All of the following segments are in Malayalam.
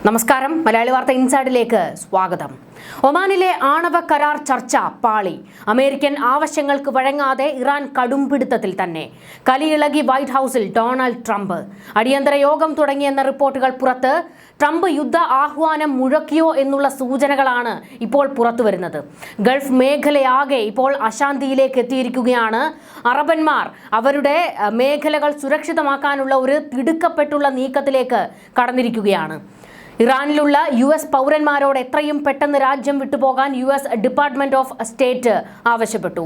നമസ്കാരം. മലയാളി വാർത്ത ഇൻസൈഡിലേക്ക് സ്വാഗതം. ഒമാനിലെ ആണവ കരാർ ചർച്ച പാളി. അമേരിക്കൻ ആവശ്യങ്ങൾക്ക് വഴങ്ങാതെ ഇറാൻ കടുംപിടുത്തത്തിൽ തന്നെ. കലിയിളകി വൈറ്റ് ഹൗസിൽ ഡൊണാൾഡ് ട്രംപ്. അടിയന്തര യോഗം തുടങ്ങിയെന്ന റിപ്പോർട്ടുകൾ പുറത്ത്. ട്രംപ് യുദ്ധ ആഹ്വാനം മുഴക്കിയോ എന്നുള്ള സൂചനകളാണ് ഇപ്പോൾ പുറത്തുവരുന്നത്. ഗൾഫ് മേഖലയാകെ ഇപ്പോൾ അശാന്തിയിലേക്ക് എത്തിയിരിക്കുകയാണ്. അറബന്മാർ അവരുടെ മേഖലകൾ സുരക്ഷിതമാക്കാനുള്ള ഒരു തിടുക്കപ്പെട്ടുള്ള നീക്കത്തിലേക്ക് കടന്നിരിക്കുകയാണ്. ഇറാനിലുള്ള US പൗരന്മാരോട് എത്രയും പെട്ടെന്ന് രാജ്യം വിട്ടുപോകാൻ US ഡിപ്പാർട്ട്മെന്റ് ഓഫ് സ്റ്റേറ്റ് ആവശ്യപ്പെട്ടു.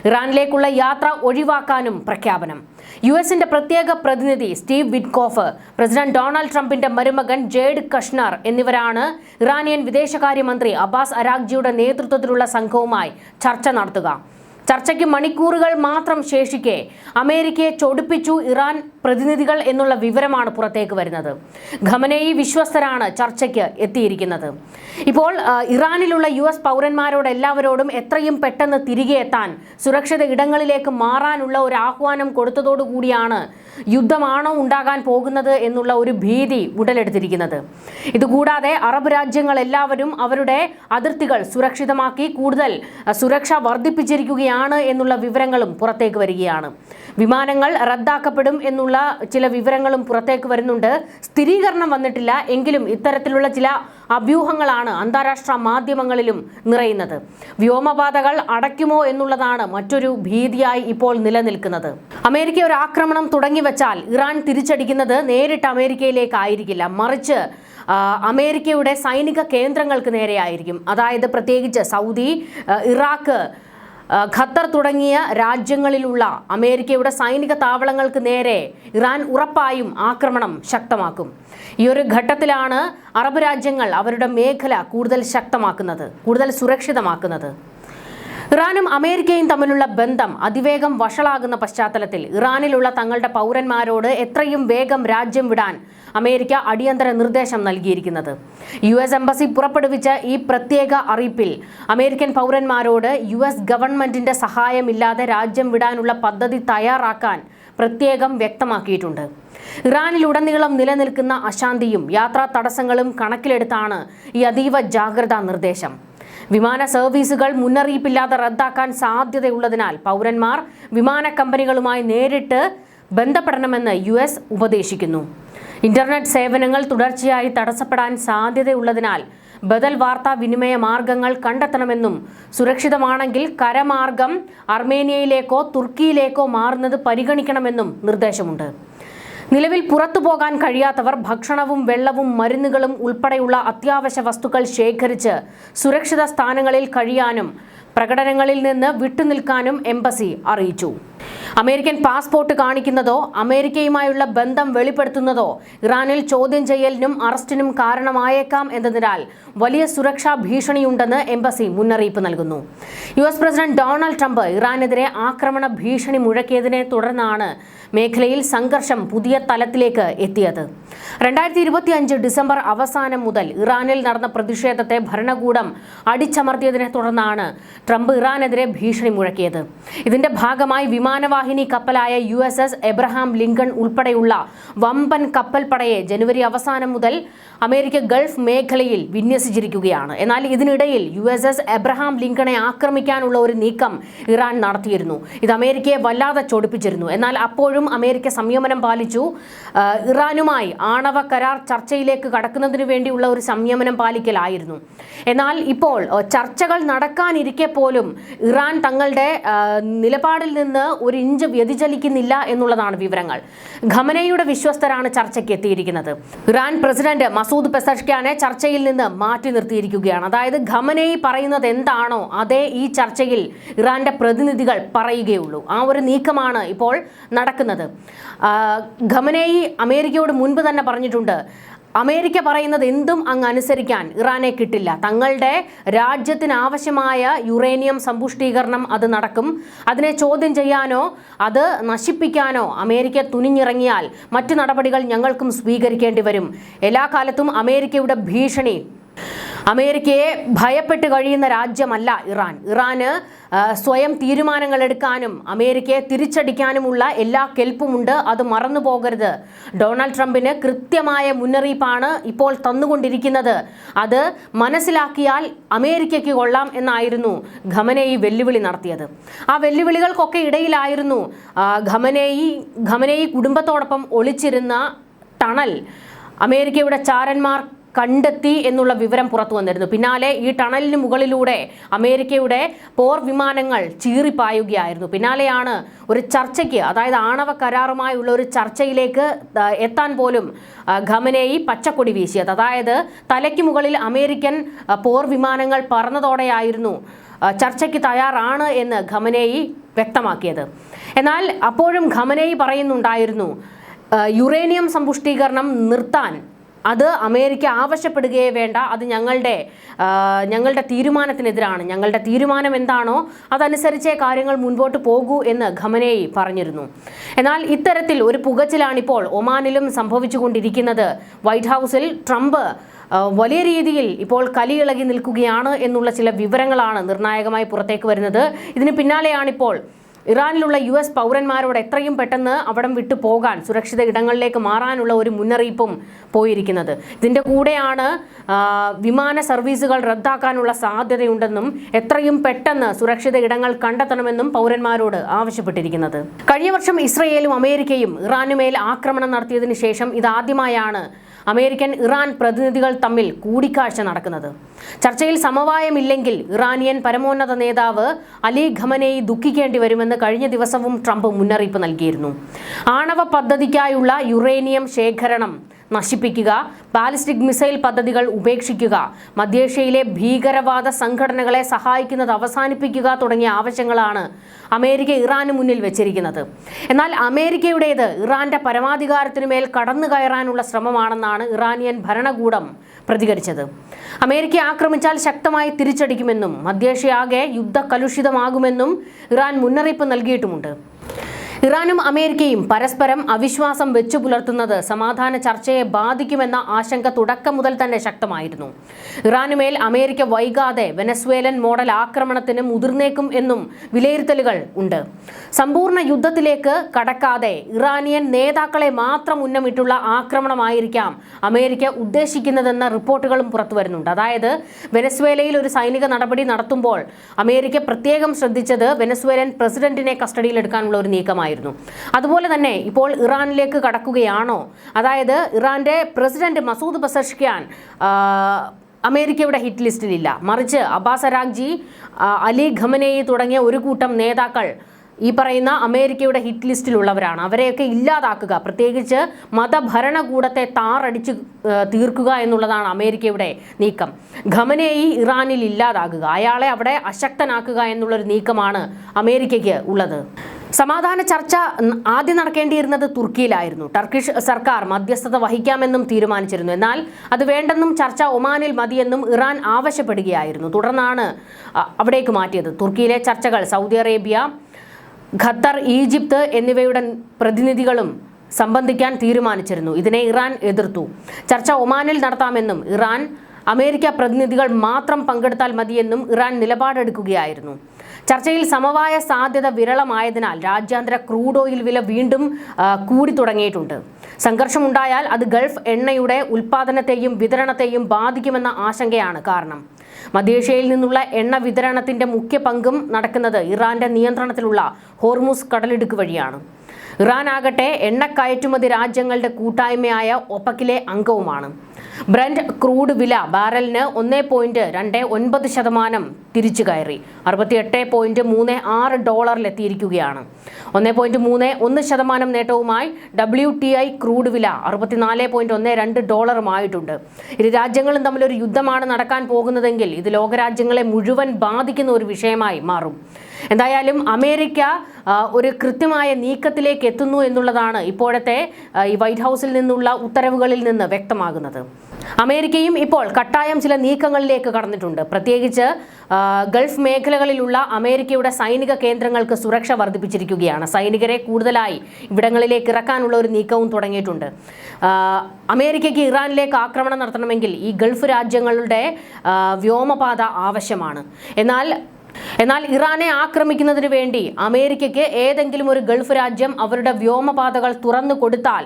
ഇറാനിലേക്കുള്ള യാത്ര ഒഴിവാക്കാനും പ്രഖ്യാപനം. USന്റെ പ്രത്യേക പ്രതിനിധി സ്റ്റീവ് വിറ്റ്കോഫ്, പ്രസിഡന്റ് ഡൊണാൾഡ് ട്രംപിന്റെ മരുമകൻ ജേഡ് കഷ്നർ എന്നിവരാണ് ഇറാനിയൻ വിദേശകാര്യമന്ത്രി അബ്ബാസ് അരാഗ്ചിയുടെ നേതൃത്വത്തിലുള്ള സംഘവുമായി ചർച്ച നടത്തുക. ചർച്ചയ്ക്ക് മണിക്കൂറുകൾ മാത്രം ശേഷിക്കെ അമേരിക്കയെ ചൊടിപ്പിച്ചു ഇറാൻ പ്രതിനിധികൾ എന്നുള്ള വിവരമാണ് പുറത്തേക്ക് വരുന്നത്. ഖമനേയി വിശ്വസ്തരാണ് ചർച്ചയ്ക്ക് എത്തിയിരിക്കുന്നത്. ഇപ്പോൾ ഇറാനിലുള്ള US പൗരന്മാരോട് എല്ലാവരോടും എത്രയും പെട്ടെന്ന് തിരികെ എത്താൻ, സുരക്ഷിത ഇടങ്ങളിലേക്ക് മാറാനുള്ള ഒരു ആഹ്വാനം കൊടുത്തതോടുകൂടിയാണ് യുദ്ധമാണോ ഉണ്ടാകാൻ പോകുന്നത് എന്നുള്ള ഒരു ഭീതി ഉടലെടുത്തിരിക്കുന്നത്. ഇതുകൂടാതെ അറബ് രാജ്യങ്ങൾ എല്ലാവരും അവരുടെ അതിർത്തികൾ സുരക്ഷിതമാക്കി കൂടുതൽ സുരക്ഷ വർദ്ധിപ്പിച്ചിരിക്കുകയാണ് എന്നുള്ള വിവരങ്ങളും പുറത്തേക്ക് വരികയാണ്. വിമാനങ്ങൾ റദ്ദാക്കപ്പെടും എന്നുള്ള ചില വിവരങ്ങളും പുറത്തേക്ക് വരുന്നുണ്ട്. സ്ഥിരീകരണം വന്നിട്ടില്ല എങ്കിലും ഇത്തരത്തിലുള്ള ചില അഭ്യൂഹങ്ങളാണ് അന്താരാഷ്ട്ര മാധ്യമങ്ങളിലും നിറയുന്നത്. വ്യോമപാതകൾ അടയ്ക്കുമോ എന്നുള്ളതാണ് മറ്റൊരു ഭീതിയായി ഇപ്പോൾ നിലനിൽക്കുന്നത്. അമേരിക്ക ഒരു ആക്രമണം തുടങ്ങിവെച്ചാൽ ഇറാൻ തിരിച്ചടിക്കുന്നത് നേരിട്ട് അമേരിക്കയിലേക്കായിരിക്കില്ല, മറിച്ച് അമേരിക്കയുടെ സൈനിക കേന്ദ്രങ്ങൾക്ക് നേരെയായിരിക്കും. അതായത് പ്രത്യേകിച്ച് സൗദി, ഇറാഖ്, ഖത്തർ തുടങ്ങിയ രാജ്യങ്ങളിലുള്ള അമേരിക്കയുടെ സൈനിക താവളങ്ങൾക്ക് നേരെ ഇറാൻ ഉറപ്പായും ആക്രമണം ശക്തമാക്കും. ഈ ഒരു ഘട്ടത്തിലാണ് അറബ് രാജ്യങ്ങൾ അവരുടെ മേഖല കൂടുതൽ ശക്തമാക്കുന്നത്, കൂടുതൽ സുരക്ഷിതമാക്കുന്നത്. ഇറാനും അമേരിക്കയും തമ്മിലുള്ള ബന്ധം അതിവേഗം വഷളാകുന്ന പശ്ചാത്തലത്തിൽ ഇറാനിലുള്ള തങ്ങളുടെ പൗരന്മാരോട് എത്രയും വേഗം രാജ്യം വിടാൻ അമേരിക്ക അടിയന്തര നിർദ്ദേശം നൽകിയിരിക്കുന്നത്. US എംബസി പുറപ്പെടുവിച്ച ഈ പ്രത്യേക അറിയിപ്പിൽ അമേരിക്കൻ പൗരന്മാരോട് US ഗവൺമെന്റിന്റെ സഹായമില്ലാതെ രാജ്യം വിടാനുള്ള പദ്ധതി തയ്യാറാക്കാൻ പ്രത്യേകം വ്യക്തമാക്കിയിട്ടുണ്ട്. ഇറാനിലുടനീളം നിലനിൽക്കുന്ന അശാന്തിയും യാത്രാ തടസ്സങ്ങളും കണക്കിലെടുത്താണ് ഈ അതീവ ജാഗ്രതാ നിർദ്ദേശം. വിമാന സർവീസുകൾ മുന്നറിയിപ്പില്ലാതെ റദ്ദാക്കാൻ സാധ്യതയുള്ളതിനാൽ പൗരന്മാർ വിമാന കമ്പനികളുമായി നേരിട്ട് ബന്ധപ്പെടണമെന്ന് US ഉപദേശിക്കുന്നു. ഇന്റർനെറ്റ് സേവനങ്ങൾ തുടർച്ചയായി തടസ്സപ്പെടാൻ സാധ്യതയുള്ളതിനാൽ ബദൽ വാർത്താ വിനിമയ മാർഗങ്ങൾ കണ്ടെത്തണമെന്നും സുരക്ഷിതമാണെങ്കിൽ കരമാർഗം അർമേനിയയിലേക്കോ തുർക്കിയിലേക്കോ മാറുന്നത് പരിഗണിക്കണമെന്നും നിർദ്ദേശമുണ്ട്. നിലവിൽ പുറത്തു പോകാൻ കഴിയാത്തവർ ഭക്ഷണവും വെള്ളവും മരുന്നുകളും ഉൾപ്പെടെയുള്ള അത്യാവശ്യ വസ്തുക്കൾ ശേഖരിച്ച് സുരക്ഷിത സ്ഥാനങ്ങളിൽ കഴിയാനും പ്രകടനങ്ങളിൽ നിന്ന് വിട്ടുനിൽക്കാനും എംബസി അറിയിച്ചു. അമേരിക്കൻ പാസ്പോർട്ട് കാണിക്കുന്നതോ അമേരിക്കയുമായുള്ള ബന്ധം വെളിപ്പെടുത്തുന്നതോ ഇറാനിൽ ചോദ്യം ചെയ്യലിനും അറസ്റ്റിനും കാരണമായേക്കാം എന്നതിനാൽ വലിയ സുരക്ഷാ ഭീഷണിയുണ്ടെന്ന് എംബസി മുന്നറിയിപ്പ് നൽകുന്നു. US പ്രസിഡന്റ് ഡൊണാൾഡ് ട്രംപ് ഇറാനെതിരെ ആക്രമണ ഭീഷണി മുഴക്കിയതിനെ തുടർന്നാണ് മേഖലയിൽ സംഘർഷം പുതിയ തലത്തിലേക്ക് എത്തിയത്. 2025 ഡിസംബർ അവസാനം മുതൽ ഇറാനിൽ നടന്ന പ്രതിഷേധത്തെ ഭരണകൂടം അടിച്ചമർത്തിയതിനെ തുടർന്നാണ് ട്രംപ് ഇറാനെതിരെ ഭീഷണി മുഴക്കിയത്. ഇതിന്റെ ഭാഗമായി വിമാനവാഹിനി കപ്പലായ USS എബ്രഹാം ലിങ്കൺ ഉൾപ്പെടെയുള്ള വമ്പൻ കപ്പൽപ്പടയെ ജനുവരി അവസാനം മുതൽ അമേരിക്ക ഗൾഫ് മേഖലയിൽ വിന്യസിച്ചിരിക്കുകയാണ്. എന്നാൽ ഇതിനിടയിൽ USS എബ്രഹാം ലിങ്കണെ ആക്രമിക്കാനുള്ള ഒരു നീക്കം ഇറാൻ നടത്തിയിരുന്നു. ഇത് അമേരിക്കയെ വല്ലാതെ ചൊടിപ്പിച്ചിരുന്നു. എന്നാൽ അപ്പോഴും അമേരിക്ക സംയമനം പാലിച്ചു. ഇറാനുമായി ആണവ കരാർ ചർച്ചയിലേക്ക് കടക്കുന്നതിന് വേണ്ടിയുള്ള ഒരു സംയമനം പാലിക്കലായിരുന്നു. എന്നാൽ ഇപ്പോൾ ചർച്ചകൾ നടക്കാനിരിക്കെ പോലും ഇറാൻ തങ്ങളുടെ നിലപാടിൽ നിന്ന് ഒരു ഇഞ്ച് വ്യതിചലിക്കുന്നില്ല എന്നുള്ളതാണ് വിവരങ്ങൾ. ഖമനേയിയുടെ വിശ്വസ്തരാണ് ചർച്ചയ്ക്ക് എത്തിയിരിക്കുന്നത്. ഇറാൻ പ്രസിഡന്റ് മസൂദ് പെസഷ്ക്യാനെ ചർച്ചയിൽ നിന്ന് മാറ്റി നിർത്തിയിരിക്കുകയാണ്. അതായത് ഖമനേയി പറയുന്നത് എന്താണോ അതേ ഈ ചർച്ചയിൽ ഇറാന്റെ പ്രതിനിധികൾ പറയുകയുള്ളൂ. ആ ഒരു നീക്കമാണ് ഇപ്പോൾ നടക്കുന്നത്. ഖമനേയി അമേരിക്കയോട് മുൻപ് തന്നെ പറഞ്ഞിട്ടുണ്ട്, അമേരിക്ക പറയുന്നത് എന്തും അങ്ങ് അനുസരിക്കാൻ ഇറാനെ കിട്ടില്ല. തങ്ങളുടെ രാജ്യത്തിന് ആവശ്യമായ യുറേനിയം സമ്പുഷ്ടീകരണം അത് നടക്കും. അതിനെ ചോദ്യം ചെയ്യാനോ അത് നശിപ്പിക്കാനോ അമേരിക്ക തുനിഞ്ഞിറങ്ങിയാൽ മറ്റു നടപടികൾ ഞങ്ങൾക്കും സ്വീകരിക്കേണ്ടി വരും. എല്ലാ കാലത്തും അമേരിക്കയുടെ ഭീഷണി അമേരിക്കയെ ഭയപ്പെട്ട് കഴിയുന്ന രാജ്യമല്ല ഇറാൻ. ഇറാന് സ്വയം തീരുമാനങ്ങൾ എടുക്കാനും അമേരിക്കയെ തിരിച്ചടിക്കാനുമുള്ള എല്ലാ കെൽപ്പുമുണ്ട്. അത് മറന്നു പോകരുത്. ഡൊണാൾഡ് ട്രംപിന് കൃത്യമായ മുന്നറിയിപ്പാണ് ഇപ്പോൾ തന്നുകൊണ്ടിരിക്കുന്നത്. അത് മനസ്സിലാക്കിയാൽ അമേരിക്കയ്ക്ക് കൊള്ളാം എന്നായിരുന്നു ഖമനേയി വെല്ലുവിളി നടത്തിയത്. ആ വെല്ലുവിളികൾക്കൊക്കെ ഇടയിലായിരുന്നു ഖമനേയി കുടുംബത്തോടൊപ്പം ഒളിച്ചിരുന്ന ടണൽ അമേരിക്കയുടെ ചാരന്മാർ കണ്ടെത്തി എന്നുള്ള വിവരം പുറത്തു വന്നിരുന്നു. പിന്നാലെ ഈ ടണലിന് മുകളിലൂടെ അമേരിക്കയുടെ പോർ വിമാനങ്ങൾ ചീറിപ്പായുകയായിരുന്നു. പിന്നാലെയാണ് ഒരു ചർച്ചയ്ക്ക്, അതായത് ആണവ കരാറുമായുള്ള ഒരു ചർച്ചയിലേക്ക് എത്താൻ പോലും ഖമനേയി പച്ചക്കൊടി വീശിയത്. അതായത് തലയ്ക്ക് മുകളിൽ അമേരിക്കൻ പോർ വിമാനങ്ങൾ പറന്നതോടെയായിരുന്നു ചർച്ചയ്ക്ക് തയ്യാറാണ് എന്ന് ഖമനേയി വ്യക്തമാക്കിയത്. എന്നാൽ അപ്പോഴും ഖമനേയി പറയുന്നുണ്ടായിരുന്നു, യുറേനിയം സമ്പുഷ്ടീകരണം നിർത്താൻ അത് അമേരിക്ക ആവശ്യപ്പെടുകയേ വേണ്ട. അത് ഞങ്ങളുടെ തീരുമാനത്തിനെതിരാണ്. ഞങ്ങളുടെ തീരുമാനം എന്താണോ അതനുസരിച്ചേ കാര്യങ്ങൾ മുൻപോട്ട് പോകൂ എന്ന് ഖമനേയി പറഞ്ഞിരുന്നു. എന്നാൽ ഇത്തരത്തിൽ ഒരു പുകച്ചിലാണിപ്പോൾ ഒമാനിലും സംഭവിച്ചുകൊണ്ടിരിക്കുന്നത്. വൈറ്റ് ഹൗസിൽ ട്രംപ് വലിയ രീതിയിൽ ഇപ്പോൾ കലിയിളകി നിൽക്കുകയാണ് എന്നുള്ള ചില വിവരങ്ങളാണ് നിർണായകമായി പുറത്തേക്ക് വരുന്നത്. ഇതിന് പിന്നാലെയാണിപ്പോൾ ഇറാനിലുള്ള US പൗരന്മാരോട് എത്രയും പെട്ടെന്ന് അവിടം വിട്ടു പോകാൻ, സുരക്ഷിത ഇടങ്ങളിലേക്ക് മാറാനുള്ള ഒരു മുന്നറിയിപ്പും പോയിരിക്കുന്നത്. ഇതിൻ്റെ കൂടെയാണ് വിമാന സർവീസുകൾ റദ്ദാക്കാനുള്ള സാധ്യതയുണ്ടെന്നും എത്രയും പെട്ടെന്ന് സുരക്ഷിത ഇടങ്ങൾ കണ്ടെത്തണമെന്നും പൗരന്മാരോട് ആവശ്യപ്പെട്ടിരിക്കുന്നത്. കഴിഞ്ഞ വർഷം ഇസ്രയേലും അമേരിക്കയും ഇറാനുമേൽ ആക്രമണം നടത്തിയതിനു ശേഷം ഇതാദ്യമായാണ് അമേരിക്കൻ ഇറാൻ പ്രതിനിധികൾ തമ്മിൽ കൂടിക്കാഴ്ച നടക്കുന്നത്. ചർച്ചയിൽ സമവായമില്ലെങ്കിൽ ഇറാനിയൻ പരമോന്നത നേതാവ് അലി ഖമനേയി ദുഃഖിക്കേണ്ടി വരുമെന്ന് കഴിഞ്ഞ ദിവസവും ട്രംപ് മുന്നറിയിപ്പ് നൽകിയിരുന്നു. ആണവ പദ്ധതിക്കായുള്ള യുറേനിയം ശേഖരണം നശിപ്പിക്കുക, ബാലിസ്റ്റിക് മിസൈൽ പദ്ധതികൾ ഉപേക്ഷിക്കുക, മധ്യേഷ്യയിലെ ഭീകരവാദ സംഘടനകളെ സഹായിക്കുന്നത് അവസാനിപ്പിക്കുക തുടങ്ങിയ ആവശ്യങ്ങളാണ് അമേരിക്ക ഇറാന് മുന്നിൽ വെച്ചിരിക്കുന്നത്. എന്നാൽ അമേരിക്കയുടേത് ഇറാന്റെ പരമാധികാരത്തിനുമേൽ കടന്നു കയറാനുള്ള ശ്രമമാണെന്നാണ് ഇറാനിയൻ ഭരണകൂടം പ്രതികരിച്ചത്. അമേരിക്ക ആക്രമിച്ചാൽ ശക്തമായി തിരിച്ചടിക്കുമെന്നും മധ്യേഷ്യയാകെ യുദ്ധകലുഷിതമാകുമെന്നും ഇറാൻ മുന്നറിയിപ്പ് നൽകിയിട്ടുമുണ്ട്. ഇറാനും അമേരിക്കയും പരസ്പരം അവിശ്വാസം വെച്ചു പുലർത്തുന്നത് സമാധാന ചർച്ചയെ ബാധിക്കുമെന്ന ആശങ്ക തുടക്കം മുതൽ തന്നെ ശക്തമായിരുന്നു. ഇറാനുമേൽ അമേരിക്ക വൈകാതെ വെനസ്വേലൻ മോഡൽ ആക്രമണത്തിന് മുതിർന്നേക്കും എന്നും വിലയിരുത്തലുകൾ ഉണ്ട്. സമ്പൂർണ്ണ യുദ്ധത്തിലേക്ക് കടക്കാതെ ഇറാനിയൻ നേതാക്കളെ മാത്രം ഉന്നമിട്ടുള്ള ആക്രമണമായിരിക്കാം അമേരിക്ക ഉദ്ദേശിക്കുന്നതെന്ന റിപ്പോർട്ടുകളും പുറത്തുവരുന്നുണ്ട്. അതായത് വെനസ്വേലയിൽ ഒരു സൈനിക നടപടി നടത്തുമ്പോൾ അമേരിക്ക പ്രത്യേകം ശ്രദ്ധിച്ചത് വെനസ്വേലൻ പ്രസിഡന്റിനെ കസ്റ്റഡിയിലെടുക്കാനുള്ള ഒരു നീക്കമായിരുന്നു. അതുപോലെ തന്നെ ഇപ്പോൾ ഇറാനിലേക്ക് കടക്കുകയാണോ? അതായത് ഇറാന്റെ പ്രസിഡന്റ് മസൂദ് പെസഷ്കിയാൻ അമേരിക്കയുടെ ഹിറ്റ് ലിസ്റ്റിലില്ല. മറിച്ച് അബ്ബാസ് അരാഗ്ചി, അലി ഖമനേയി തുടങ്ങിയ ഒരു കൂട്ടം നേതാക്കൾ ഈ പറയുന്ന അമേരിക്കയുടെ ഹിറ്റ് ലിസ്റ്റിലുള്ളവരാണ്. അവരെയൊക്കെ ഇല്ലാതാക്കുക, പ്രത്യേകിച്ച് മതഭരണകൂടത്തെ താറടിച്ച് തീർക്കുക എന്നുള്ളതാണ് അമേരിക്കയുടെ നീക്കം. ഖമനേയി ഇറാനിൽ ഇല്ലാതാക്കുക, അയാളെ അവിടെ അശക്തനാക്കുക എന്നുള്ളൊരു നീക്കമാണ് അമേരിക്കയ്ക്ക് ഉള്ളത്. സമാധാന ചർച്ച ആദ്യം നടക്കേണ്ടിയിരുന്നത് തുർക്കിയിലായിരുന്നു. ടർക്കിഷ് സർക്കാർ മധ്യസ്ഥത വഹിക്കാമെന്നും തീരുമാനിച്ചിരുന്നു. എന്നാൽ അത് വേണ്ടെന്നും ചർച്ച ഒമാനിൽ മതിയെന്നും ഇറാൻ ആവശ്യപ്പെടുകയായിരുന്നു. തുടർന്നാണ് അവിടേക്ക് മാറ്റിയത്. തുർക്കിയിലെ ചർച്ചകൾ സൗദി അറേബ്യ, ഖത്തർ, ഈജിപ്ത് എന്നിവയുടെ പ്രതിനിധികളും സംബന്ധിക്കാൻ തീരുമാനിച്ചിരുന്നു. ഇതിനെ ഇറാൻ എതിർത്തു. ചർച്ച ഒമാനിൽ നടത്താമെന്നും ഇറാൻ അമേരിക്ക പ്രതിനിധികൾ മാത്രം പങ്കെടുത്താൽ മതിയെന്നും ഇറാൻ നിലപാടെടുക്കുകയായിരുന്നു. ചർച്ചയിൽ സമവായ സാധ്യത വിരളമായതിനാൽ രാജ്യാന്തര ക്രൂഡ് ഓയിൽ വില വീണ്ടും കൂടി തുടങ്ങിയിട്ടുണ്ട്. സംഘർഷമുണ്ടായാൽ അത് ഗൾഫ് എണ്ണയുടെ ഉൽപ്പാദനത്തെയും വിതരണത്തെയും ബാധിക്കുമെന്ന ആശങ്കയാണ് കാരണം. മധ്യേഷ്യയിൽ നിന്നുള്ള എണ്ണ വിതരണത്തിന്റെ മുഖ്യ പങ്കും നടക്കുന്നത് ഇറാന്റെ നിയന്ത്രണത്തിലുള്ള ഹോർമുസ് കടലിടുക്ക് വഴിയാണ്. ഇറാൻ ആകട്ടെ എണ്ണ കയറ്റുമതി രാജ്യങ്ങളുടെ കൂട്ടായ്മയായ ഒപെക്കിലെ അംഗവുമാണ്. ബ്രന്റ് ക്രൂഡ് വില ബാരലിന് 1.29% തിരിച്ചു കയറി $68.36 $1.31 നേട്ടവുമായി WTI ക്രൂഡ് വില $64.12 ഇരു രാജ്യങ്ങളും തമ്മിലൊരു യുദ്ധമാണ് നടക്കാൻ പോകുന്നതെങ്കിൽ ഇത് ലോകരാജ്യങ്ങളെ മുഴുവൻ ബാധിക്കുന്ന ഒരു വിഷയമായി മാറും. എന്തായാലും അമേരിക്ക ഒരു കൃത്യമായ നീക്കത്തിലേക്ക് എത്തുന്നു എന്നുള്ളതാണ് ഇപ്പോഴത്തെ ഈ വൈറ്റ് ഹൗസിൽ നിന്നുള്ള ഉത്തരവുകളിൽ നിന്ന് വ്യക്തമാകുന്നത്. അമേരിക്കയും ഇപ്പോൾ കട്ടായം ചില നീക്കങ്ങളിലേക്ക് കടന്നിട്ടുണ്ട്. പ്രത്യേകിച്ച് ഗൾഫ് മേഖലകളിലുള്ള അമേരിക്കയുടെ സൈനിക കേന്ദ്രങ്ങൾക്ക് സുരക്ഷ വർദ്ധിപ്പിച്ചിരിക്കുകയാണ്. സൈനികരെ കൂടുതലായി ഇവിടങ്ങളിലേക്ക് ഇറക്കാനുള്ള ഒരു നീക്കവും തുടങ്ങിയിട്ടുണ്ട്. അമേരിക്കയ്ക്ക് ഇറാനിലേക്ക് ആക്രമണം നടത്തണമെങ്കിൽ ഈ ഗൾഫ് രാജ്യങ്ങളുടെ വ്യോമപാത ആവശ്യമാണ്. എന്നാൽ ഇറാനെ ആക്രമിക്കുന്നതിന് വേണ്ടി അമേരിക്കയ്ക്ക് ഏതെങ്കിലും ഒരു ഗൾഫ് രാജ്യം അവരുടെ വ്യോമപാതകൾ തുറന്നു കൊടുത്താൽ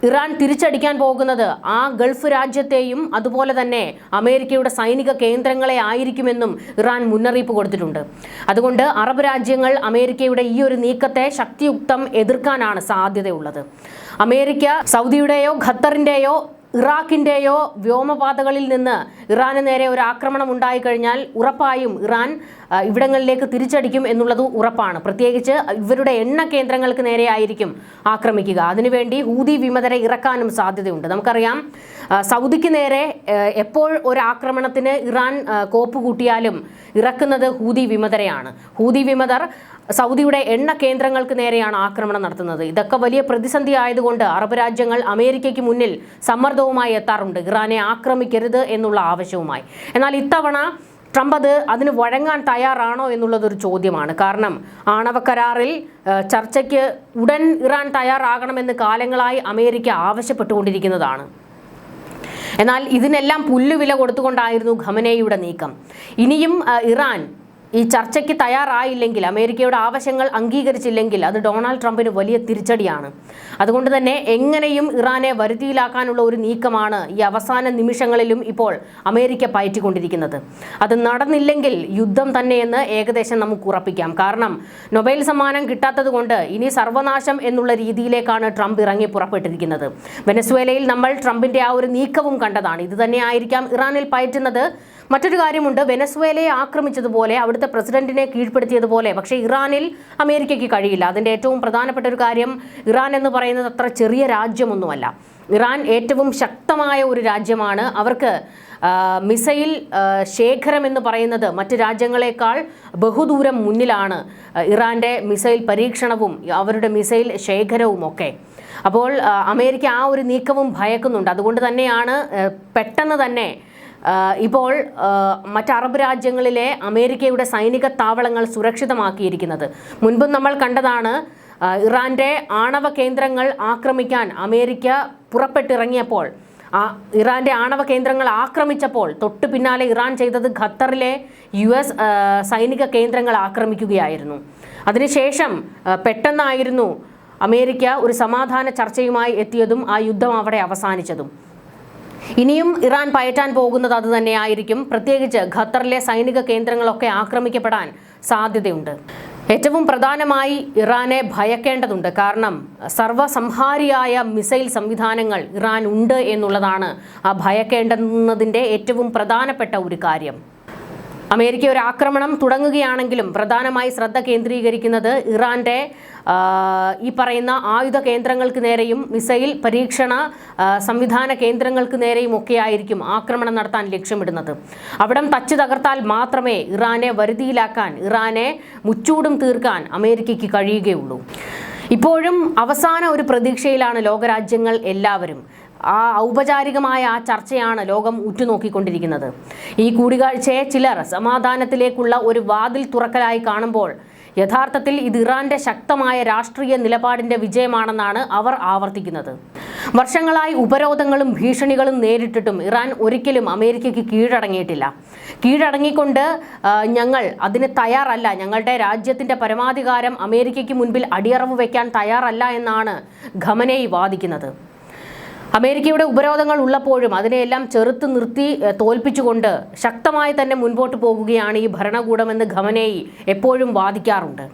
ഇറാൻ തിരിച്ചടിക്കാൻ പോകുന്നത് ആ ഗൾഫ് രാജ്യത്തെയും അതുപോലെ തന്നെ അമേരിക്കയുടെ സൈനിക കേന്ദ്രങ്ങളെ ആയിരിക്കുമെന്നും ഇറാൻ മുന്നറിയിപ്പ് കൊടുത്തിട്ടുണ്ട്. അതുകൊണ്ട് അറബ് രാജ്യങ്ങൾ അമേരിക്കയുടെ ഈ ഒരു നീക്കത്തെ ശക്തിയുക്തം എതിർക്കാനാണ് സാധ്യതയുള്ളത്. അമേരിക്ക സൗദിയുടെയോ ഖത്തറിൻ്റെയോ ഇറാഖിൻ്റെയോ വ്യോമപാതകളിൽ നിന്ന് ഇറാന് നേരെ ഒരു ആക്രമണം ഉണ്ടായിക്കഴിഞ്ഞാൽ ഉറപ്പായും ഇറാൻ ഇവിടങ്ങളിലേക്ക് തിരിച്ചടിക്കും എന്നുള്ളത് ഉറപ്പാണ്. പ്രത്യേകിച്ച് ഇവരുടെ എണ്ണ കേന്ദ്രങ്ങൾക്ക് നേരെയായിരിക്കും ആക്രമിക്കുക. അതിനുവേണ്ടി ഹൂതി വിമതരെ ഇറക്കാനും സാധ്യതയുണ്ട്. നമുക്കറിയാം, സൗദിക്ക് നേരെ എപ്പോൾ ഒരു ആക്രമണത്തിന് ഇറാൻ കോപ്പ് കൂട്ടിയാലും ഇറക്കുന്നത് ഹൂതി വിമതരെയാണ്. ഹൂതി വിമതർ സൗദിയുടെ എണ്ണ കേന്ദ്രങ്ങൾക്ക് നേരെയാണ് ആക്രമണം നടത്തുന്നത്. ഇതൊക്കെ വലിയ പ്രതിസന്ധി ആയതുകൊണ്ട് അറബ് രാജ്യങ്ങൾ അമേരിക്കയ്ക്ക് മുന്നിൽ സമ്മർദ്ദവുമായി എത്താറുണ്ട്, ഇറാനെ ആക്രമിക്കരുത് എന്നുള്ള ആവശ്യവുമായി. എന്നാൽ ഇത്തവണ ട്രംപ് അതിന് വഴങ്ങാൻ തയ്യാറാണോ എന്നുള്ളതൊരു ചോദ്യമാണ്. കാരണം ആണവ കരാറിൽ ചർച്ചയ്ക്ക് ഉടൻ ഇറാൻ തയ്യാറാകണമെന്ന് കാലങ്ങളായി അമേരിക്ക ആവശ്യപ്പെട്ടുകൊണ്ടിരിക്കുന്നതാണ്. എന്നാൽ ഇതിനെല്ലാം പുല്ലുവില കൊടുത്തുകൊണ്ടായിരുന്നു ഖമനേയിയുടെ നീക്കം. ഇനിയും ഇറാൻ ഈ ചർച്ചയ്ക്ക് തയ്യാറായില്ലെങ്കിൽ, അമേരിക്കയുടെ ആവശ്യങ്ങൾ അംഗീകരിച്ചില്ലെങ്കിൽ അത് ഡൊണാൾഡ് ട്രംപിന് വലിയ തിരിച്ചടിയാണ്. അതുകൊണ്ട് തന്നെ എങ്ങനെയും ഇറാനെ വരുതിയിലാക്കാനുള്ള ഒരു നീക്കമാണ് ഈ അവസാന നിമിഷങ്ങളിലും ഇപ്പോൾ അമേരിക്ക പയറ്റിക്കൊണ്ടിരിക്കുന്നത്. അത് നടന്നില്ലെങ്കിൽ യുദ്ധം തന്നെയെന്ന് ഏകദേശം നമുക്ക് ഉറപ്പിക്കാം. കാരണം നൊബേൽ സമ്മാനം കിട്ടാത്തത് കൊണ്ട് ഇനി സർവനാശം എന്നുള്ള രീതിയിലേക്കാണ് ട്രംപ് ഇറങ്ങി പുറപ്പെട്ടിരിക്കുന്നത്. വെനസ്വേലയിൽ നമ്മൾ ട്രംപിന്റെ ആ ഒരു നീക്കവും കണ്ടതാണ്. ഇത് തന്നെയായിരിക്കാം ഇറാനിൽ പയറ്റുന്നത്. മറ്റൊരു കാര്യമുണ്ട്, വെനസ്വേലയെ ആക്രമിച്ചതുപോലെ അവിടുത്തെ പ്രസിഡന്റിനെ കീഴ്പ്പെടുത്തിയതുപോലെ പക്ഷേ ഇറാനിൽ അമേരിക്കയ്ക്ക് കഴിയില്ല. അതിൻ്റെ ഏറ്റവും പ്രധാനപ്പെട്ട ഒരു കാര്യം, ഇറാൻ എന്ന് പറയുന്നത് അത്ര ചെറിയ രാജ്യമൊന്നുമല്ല. ഇറാൻ ഏറ്റവും ശക്തമായ ഒരു രാജ്യമാണ്. അവർക്ക് മിസൈൽ ശേഖരം എന്ന് പറയുന്നത് മറ്റ് രാജ്യങ്ങളെക്കാൾ ബഹുദൂരം മുന്നിലാണ്. ഇറാൻ്റെ മിസൈൽ പരീക്ഷണവും അവരുടെ മിസൈൽ ശേഖരവും ഒക്കെ. അപ്പോൾ അമേരിക്ക ആ ഒരു നീക്കവും ഭയക്കുന്നുണ്ട്. അതുകൊണ്ട് തന്നെയാണ് പെട്ടെന്ന് തന്നെ ഇപ്പോൾ മറ്റ് അറബ് രാജ്യങ്ങളിലെ അമേരിക്കയുടെ സൈനിക താവളങ്ങൾ സുരക്ഷിതമാക്കിയിരിക്കുന്നത്. മുൻപും നമ്മൾ കണ്ടതാണ്, ഇറാൻ്റെ ആണവ കേന്ദ്രങ്ങൾ ആക്രമിക്കാൻ അമേരിക്ക പുറപ്പെട്ടിറങ്ങിയപ്പോൾ, ഇറാൻ്റെ ആണവ കേന്ദ്രങ്ങൾ ആക്രമിച്ചപ്പോൾ തൊട്ടു പിന്നാലെ ഇറാൻ ചെയ്തത് ഖത്തറിലെ US സൈനിക കേന്ദ്രങ്ങൾ ആക്രമിക്കുകയായിരുന്നു. അതിനുശേഷം പെട്ടെന്നായിരുന്നു അമേരിക്ക ഒരു സമാധാന ചർച്ചയുമായി എത്തിയതും ആ യുദ്ധം അവിടെ അവസാനിച്ചതും. ഇനിയും ഇറാൻ പയറ്റാൻ പോകുന്നത് അത് തന്നെയായിരിക്കും. പ്രത്യേകിച്ച് ഖത്തറിലെ സൈനിക കേന്ദ്രങ്ങളൊക്കെ ആക്രമിക്കപ്പെടാൻ സാധ്യതയുണ്ട്. ഏറ്റവും പ്രധാനമായി ഇറാനെ ഭയക്കേണ്ടതുണ്ട്. കാരണം സർവ്വസംഹാരിയായ മിസൈൽ സംവിധാനങ്ങൾ ഇറാൻ ഉണ്ട് എന്നുള്ളതാണ് ആ ഭയക്കേണ്ടുന്നതിൻ്റെ ഏറ്റവും പ്രധാനപ്പെട്ട ഒരു കാര്യം. അമേരിക്ക ഒരു ആക്രമണം തുടങ്ങുകയാണെങ്കിലും പ്രധാനമായി ശ്രദ്ധ കേന്ദ്രീകരിക്കുന്നത് ഇറാൻ്റെ ഈ പറയുന്ന ആയുധ കേന്ദ്രങ്ങൾക്ക് നേരെയും മിസൈൽ പരീക്ഷണ സംവിധാന കേന്ദ്രങ്ങൾക്ക് നേരെയും ഒക്കെയായിരിക്കും ആക്രമണം നടത്താൻ ലക്ഷ്യമിടുന്നത്. അവിടം തച്ചു തകർത്താൽ മാത്രമേ ഇറാനെ വരുതിയിലാക്കാൻ, ഇറാനെ മുച്ചൂടും തീർക്കാൻ അമേരിക്കയ്ക്ക് കഴിയുകയുള്ളൂ. ഇപ്പോഴും അവസാന ഒരു പ്രതീക്ഷയിലാണ് ലോകരാജ്യങ്ങൾ എല്ലാവരും. ആ ഔപചാരികമായ ആ ചർച്ചയാണ് ലോകം ഉറ്റുനോക്കിക്കൊണ്ടിരിക്കുന്നത്. ഈ കൂടിക്കാഴ്ചയെ ചിലർ സമാധാനത്തിലേക്കുള്ള ഒരു വാതിൽ തുറക്കലായി കാണുമ്പോൾ യഥാർത്ഥത്തിൽ ഇത് ഇറാന്റെ ശക്തമായ രാഷ്ട്രീയ നിലപാടിന്റെ വിജയമാണെന്നാണ് അവർ ആവർത്തിക്കുന്നത്. വർഷങ്ങളായി ഉപരോധങ്ങളും ഭീഷണികളും നേരിട്ടിട്ടും ഇറാൻ ഒരിക്കലും അമേരിക്കയ്ക്ക് കീഴടങ്ങിയിട്ടില്ല. കീഴടങ്ങിക്കൊണ്ട് ഞങ്ങൾ അതിന് തയ്യാറല്ല, ഞങ്ങളുടെ രാജ്യത്തിൻ്റെ പരമാധികാരം അമേരിക്കയ്ക്ക് മുൻപിൽ അടിയറവ് വയ്ക്കാൻ തയ്യാറല്ല എന്നാണ് ഖമനേയി വാദിക്കുന്നത്. അമേരിക്കയുടെ ഉപരോധങ്ങൾ ഉള്ളപ്പോഴും അതിനെയെല്ലാം ചെറുത്ത് നിർത്തി തോൽപ്പിച്ചുകൊണ്ട് ശക്തമായി തന്നെ മുൻപോട്ട് പോകുകയാണ് ഈ ഭരണകൂടമെന്ന് ഖമനേയി എപ്പോഴും വാദിക്കാറുണ്ട്.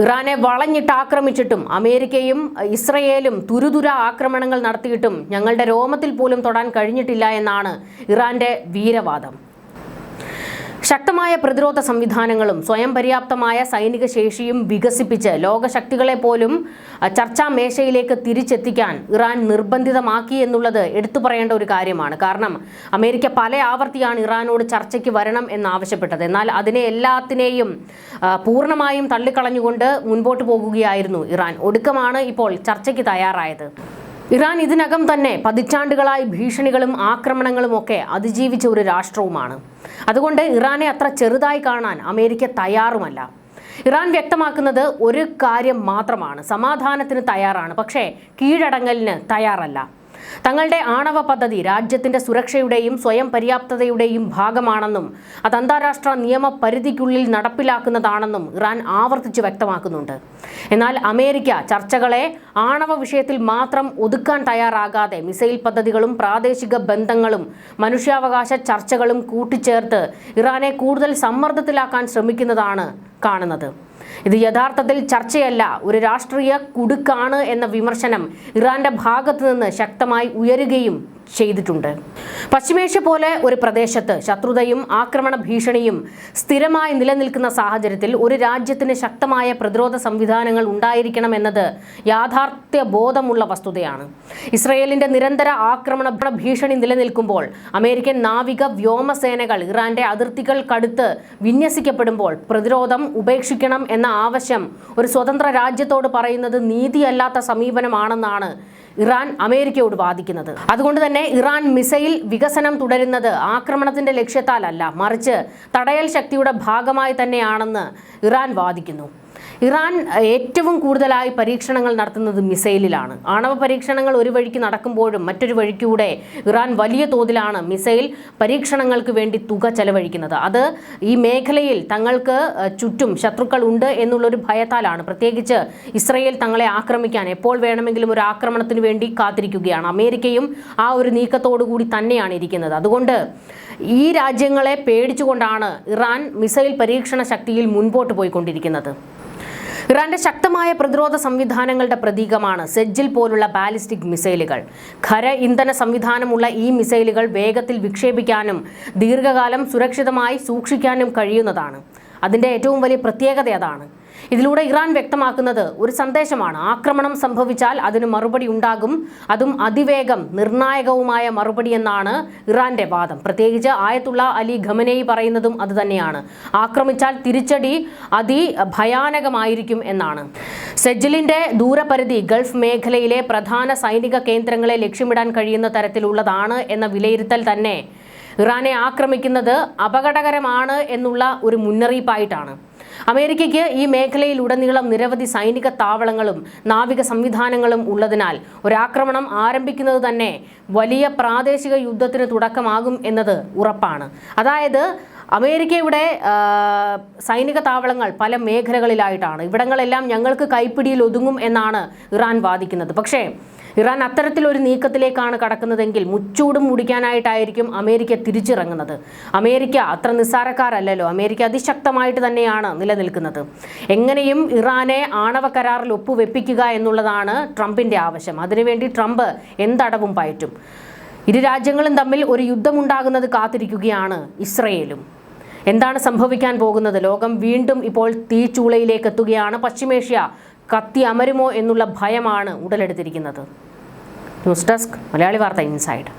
ഇറാനെ വളഞ്ഞിട്ട് ആക്രമിച്ചിട്ടും അമേരിക്കയും ഇസ്രയേലും തുരുതുര ആക്രമണങ്ങൾ നടത്തിയിട്ടും ഞങ്ങളുടെ രോമത്തിൽ പോലും തൊടാൻ കഴിഞ്ഞിട്ടില്ല എന്നാണ് ഇറാന്റെ വീരവാദം. ശക്തമായ പ്രതിരോധ സംവിധാനങ്ങളും സ്വയം പര്യാപ്തമായ സൈനിക ശേഷിയും വികസിപ്പിച്ച് ലോകശക്തികളെ പോലും ചർച്ചാ മേശയിലേക്ക് തിരിച്ചെത്തിക്കാൻ ഇറാൻ നിർബന്ധിതമാക്കി എന്നുള്ളത് എടുത്തു പറയേണ്ട ഒരു കാര്യമാണ്. കാരണം അമേരിക്ക പല ആവർത്തിയാണ് ഇറാനോട് ചർച്ചയ്ക്ക് വരണം എന്നാവശ്യപ്പെട്ടത്. എന്നാൽ അതിനെ എല്ലാത്തിനെയും പൂർണ്ണമായും തള്ളിക്കളഞ്ഞുകൊണ്ട് മുൻപോട്ട് പോകുകയായിരുന്നു ഇറാൻ. ഒടുക്കമാണ് ഇപ്പോൾ ചർച്ചയ്ക്ക് തയ്യാറായത്. ഇറാൻ ഇതിനകം തന്നെ പതിറ്റാണ്ടുകളായി ഭീഷണികളും ആക്രമണങ്ങളും ഒക്കെ അതിജീവിച്ച ഒരു രാഷ്ട്രവുമാണ്. അതുകൊണ്ട് ഇറാനെ അത്ര ചെറുതായി കാണാൻ അമേരിക്ക തയ്യാറുമല്ല. ഇറാൻ വ്യക്തമാക്കുന്നത് ഒരു കാര്യം മാത്രമാണ്: സമാധാനത്തിന് തയ്യാറാണ്, പക്ഷേ കീഴടങ്ങലിന് തയ്യാറല്ല. തങ്ങളുടെ ആണവ പദ്ധതി രാജ്യത്തിന്റെ സുരക്ഷയുടെയും സ്വയം പര്യാപ്തതയുടെയും ഭാഗമാണെന്നും അത് അന്താരാഷ്ട്ര നിയമപരിധിക്കുള്ളിൽ നടപ്പിലാക്കുന്നതാണെന്നും ഇറാൻ ആവർത്തിച്ച് വ്യക്തമാക്കുന്നുണ്ട്. എന്നാൽ അമേരിക്ക ചർച്ചകളെ ആണവ വിഷയത്തിൽ മാത്രം ഒതുക്കാൻ തയ്യാറാകാതെ മിസൈൽ പദ്ധതികളും പ്രാദേശിക ബന്ധങ്ങളും മനുഷ്യാവകാശ ചർച്ചകളും കൂട്ടിച്ചേർത്ത് ഇറാനെ കൂടുതൽ സമ്മർദ്ദത്തിലാക്കാൻ ശ്രമിക്കുന്നതാണ് കാണുന്നത്. ഇത് യഥാർത്ഥത്തിൽ ചർച്ചയല്ല, ഒരു രാഷ്ട്രീയ കുടുക്കാണ് എന്ന വിമർശനം ഇറാന്റെ ഭാഗത്തു നിന്ന് ശക്തമായി ഉയരുകയും ചെയ്തിട്ടുണ്ട്. പശ്ചിമേഷ്യ പോലെ ഒരു പ്രദേശത്ത് ശത്രുതയും ആക്രമണ ഭീഷണിയും സ്ഥിരമായി നിലനിൽക്കുന്ന സാഹചര്യത്തിൽ ഒരു രാജ്യത്തിന് ശക്തമായ പ്രതിരോധ സംവിധാനങ്ങൾ ഉണ്ടായിരിക്കണം എന്നത് യാഥാർത്ഥ്യ ബോധമുള്ള വസ്തുതയാണ്. ഇസ്രയേലിന്റെ നിരന്തര ആക്രമണ ഭീഷണി നിലനിൽക്കുമ്പോൾ അമേരിക്കൻ നാവിക വ്യോമസേനകൾ ഇറാന്റെ അതിർത്തികൾക്കടുത്ത് വിന്യസിക്കപ്പെടുമ്പോൾ പ്രതിരോധം ഉപേക്ഷിക്കണം എന്ന ആവശ്യം ഒരു സ്വതന്ത്ര രാജ്യത്തോട് പറയുന്നത് നീതിയല്ലാത്ത സമീപനമാണെന്നാണ് ഇറാൻ അമേരിക്കയോട് വാദിക്കുന്നത്. അതുകൊണ്ട് തന്നെ ഇറാൻ മിസൈൽ വികസനം തുടരുന്നത് ആക്രമണത്തിന്റെ ലക്ഷ്യത്താലല്ല, മറിച്ച് തടയൽ ശക്തിയുടെ ഭാഗമായി തന്നെയാണെന്ന് ഇറാൻ വാദിക്കുന്നു. ഇറാൻ ഏറ്റവും കൂടുതലായി പരീക്ഷണങ്ങൾ നടത്തുന്നത് മിസൈലിലാണ്. ആണവ പരീക്ഷണങ്ങൾ ഒരു വഴിക്ക് നടക്കുമ്പോഴും മറ്റൊരു വഴിക്കൂടെ ഇറാൻ വലിയ തോതിലാണ് മിസൈൽ പരീക്ഷണങ്ങൾക്ക് വേണ്ടി തുക ചെലവഴിക്കുന്നത്. അത് ഈ മേഖലയിൽ തങ്ങൾക്ക് ചുറ്റും ശത്രുക്കൾ ഉണ്ട് എന്നുള്ളൊരു ഭയത്താലാണ്. പ്രത്യേകിച്ച് ഇസ്രയേൽ തങ്ങളെ ആക്രമിക്കാൻ എപ്പോൾ വേണമെങ്കിലും ഒരു ആക്രമണത്തിന് വേണ്ടി കാത്തിരിക്കുകയാണ്. അമേരിക്കയും ആ ഒരു നീക്കത്തോടു കൂടി തന്നെയാണ് ഇരിക്കുന്നത്. അതുകൊണ്ട് ഈ രാജ്യങ്ങളെ പേടിച്ചുകൊണ്ടാണ് ഇറാൻ മിസൈൽ പരീക്ഷണ ശക്തിയിൽ മുൻപോട്ട് പോയിക്കൊണ്ടിരിക്കുന്നത്. ഇറാന്റെ ശക്തമായ പ്രതിരോധ സംവിധാനങ്ങളുടെ പ്രതീകമാണ് സെജ്ജിൽ പോലുള്ള ബാലിസ്റ്റിക് മിസൈലുകൾ. ഖര ഇന്ധന സംവിധാനമുള്ള ഈ മിസൈലുകൾ വേഗത്തിൽ വിക്ഷേപിക്കാനും ദീർഘകാലം സുരക്ഷിതമായി സൂക്ഷിക്കാനും കഴിയുന്നതാണ്. അതിൻ്റെ ഏറ്റവും വലിയ പ്രത്യേകത അതാണ്. ഇതിലൂടെ ഇറാൻ വ്യക്തമാക്കുന്നത് ഒരു സന്ദേശമാണ്: ആക്രമണം സംഭവിച്ചാൽ അതിന് മറുപടി ഉണ്ടാകും, അതും അതിവേഗം നിർണായകവുമായ മറുപടി എന്നാണ് ഇറാന്റെ വാദം. പ്രത്യേകിച്ച് ആയത്തുള്ള അലി ഖമനേയി പറയുന്നതും അതുതന്നെയാണ്: ആക്രമിച്ചാൽ തിരിച്ചടി അതിഭയാനകമായിരിക്കും എന്നാണ്. സെജ്ജിലിന്റെ ദൂരപരിധി ഗൾഫ് മേഖലയിലെ പ്രധാന സൈനിക കേന്ദ്രങ്ങളെ ലക്ഷ്യമിടാൻ കഴിയുന്ന തരത്തിലുള്ളതാണ് എന്ന വിലയിരുത്തൽ തന്നെ ഇറാനെ ആക്രമിക്കുന്നത് അപകടകരമാണ് എന്നുള്ള ഒരു മുന്നറിയിപ്പായിട്ടാണ്. അമേരിക്കയ്ക്ക് ഈ മേഖലയിലുടനീളം നിരവധി സൈനിക താവളങ്ങളും നാവിക സംവിധാനങ്ങളും ഉള്ളതിനാൽ ഒരാക്രമണം ആരംഭിക്കുന്നത് തന്നെ വലിയ പ്രാദേശിക യുദ്ധത്തിന് തുടക്കമാകും എന്നത് ഉറപ്പാണ്. അതായത് അമേരിക്കയുടെ സൈനിക താവളങ്ങൾ പല മേഖലകളിലായിട്ടാണ്. ഇവിടങ്ങളെല്ലാം ഞങ്ങൾക്ക് കൈപ്പിടിയിൽ ഒതുങ്ങും എന്നാണ് ഇറാൻ വാദിക്കുന്നത്. പക്ഷേ ഇറാൻ അത്തരത്തിലൊരു നീക്കത്തിലേക്കാണ് കടക്കുന്നതെങ്കിൽ മുച്ചൂടും മുടിക്കാനായിട്ടായിരിക്കും അമേരിക്ക തിരിച്ചിറങ്ങുന്നത്. അമേരിക്ക അത്ര നിസ്സാരക്കാരല്ലല്ലോ. അമേരിക്ക അതിശക്തമായിട്ട് തന്നെയാണ് നിലനിൽക്കുന്നത്. എങ്ങനെയും ഇറാനെ ആണവ കരാറിൽ ഒപ്പുവെപ്പിക്കുക എന്നുള്ളതാണ് ട്രംപിൻ്റെ ആവശ്യം. അതിനുവേണ്ടി ട്രംപ് എന്തടവും പയറ്റും. ഇരു രാജ്യങ്ങളും തമ്മിൽ ഒരു യുദ്ധമുണ്ടാകുന്നത് കാത്തിരിക്കുകയാണ് ഇസ്രയേലും. എന്താണ് സംഭവിക്കാൻ പോകുന്നത്? ലോകം വീണ്ടും ഇപ്പോൾ തീച്ചൂളയിലേക്ക് എത്തുകയാണ്. പശ്ചിമേഷ്യ കത്തി അമരുമോ എന്നുള്ള ഭയമാണ് ഉടലെടുത്തിരിക്കുന്നത്. ന്യൂസ് ഡെസ്ക് മലയാളി വാർത്ത ഇൻസൈഡ്.